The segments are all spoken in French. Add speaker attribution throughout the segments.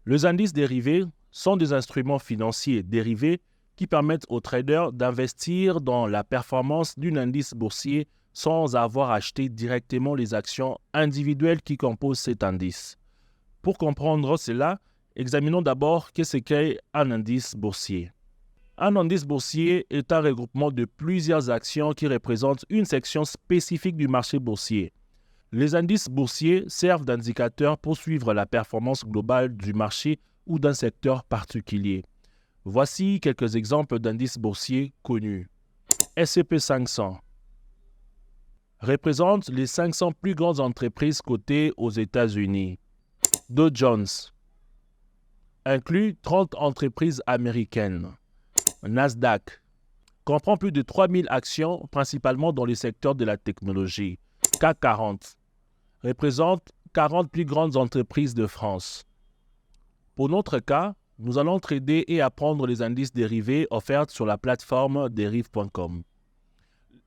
Speaker 1: Les indices dérivés sont des instruments financiers dérivés qui permettent aux traders d'investir dans la performance d'un indice boursier sans avoir acheté directement les actions individuelles qui composent cet indice. Pour comprendre cela, examinons d'abord ce qu'est un indice boursier. Un indice boursier est un regroupement de plusieurs actions qui représentent une section spécifique du marché boursier. Les indices boursiers servent d'indicateurs pour suivre la performance globale du marché ou d'un secteur particulier. Voici quelques exemples d'indices boursiers connus. S&P 500 représente les 500 plus grandes entreprises cotées aux États-Unis. Dow Jones inclut 30 entreprises américaines. Nasdaq comprend plus de 3000 actions, principalement dans le secteur de la technologie. CAC 40 représente 40 plus grandes entreprises de France. Pour notre cas, nous allons trader et apprendre les indices dérivés offerts sur la plateforme derive.com.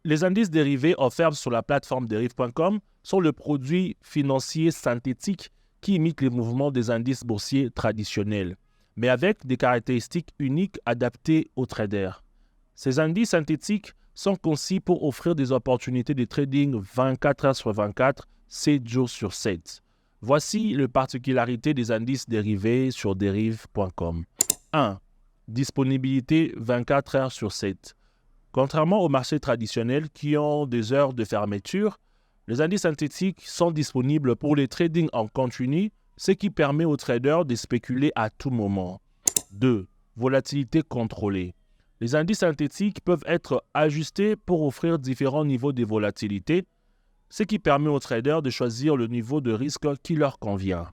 Speaker 1: Les indices dérivés offerts sur la plateforme derive.com sont le produit financier synthétique qui imite les mouvements des indices boursiers traditionnels, mais avec des caractéristiques uniques adaptées aux traders. Ces indices synthétiques sont conçus pour offrir des opportunités de trading 24 heures sur 24, 7 jours sur 7. Voici les particularités des indices dérivés sur derive.com. 1. Disponibilité 24 heures sur 7. Contrairement aux marchés traditionnels qui ont des heures de fermeture, les indices synthétiques sont disponibles pour les trading en continu, ce qui permet aux traders de spéculer à tout moment. 2. Volatilité contrôlée. Les indices synthétiques peuvent être ajustés pour offrir différents niveaux de volatilité, ce qui permet aux traders de choisir le niveau de risque qui leur convient.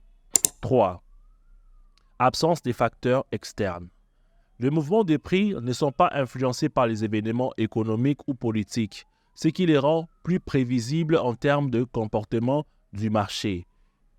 Speaker 1: 3. Absence des facteurs externes. Les mouvements des prix ne sont pas influencés par les événements économiques ou politiques, ce qui les rend plus prévisibles en termes de comportement du marché.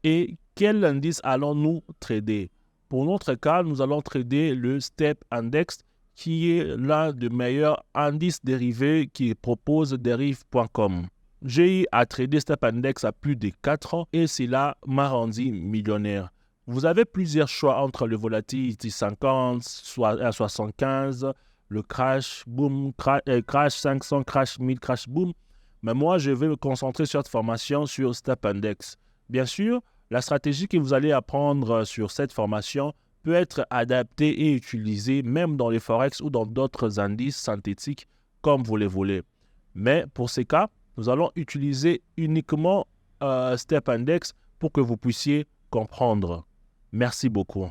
Speaker 1: Et quel indice allons-nous trader? Pour notre cas, nous allons trader le STEP Index, qui est l'un des meilleurs indices dérivés qui propose derive.com. J'ai eu à trader STEP Index à plus de 4 ans et cela m'a rendu millionnaire. Vous avez plusieurs choix entre le Volatility 50, 75, le Crash, Boom, Crash 500, Crash 1000, Crash Boom. Mais moi, je vais me concentrer sur cette formation sur STEP Index. Bien sûr, la stratégie que vous allez apprendre sur cette formation peut être adaptée et utilisée même dans les forex ou dans d'autres indices synthétiques comme vous les voulez. Mais pour ces cas, nous allons utiliser uniquement STEP Index pour que vous puissiez comprendre. Merci beaucoup.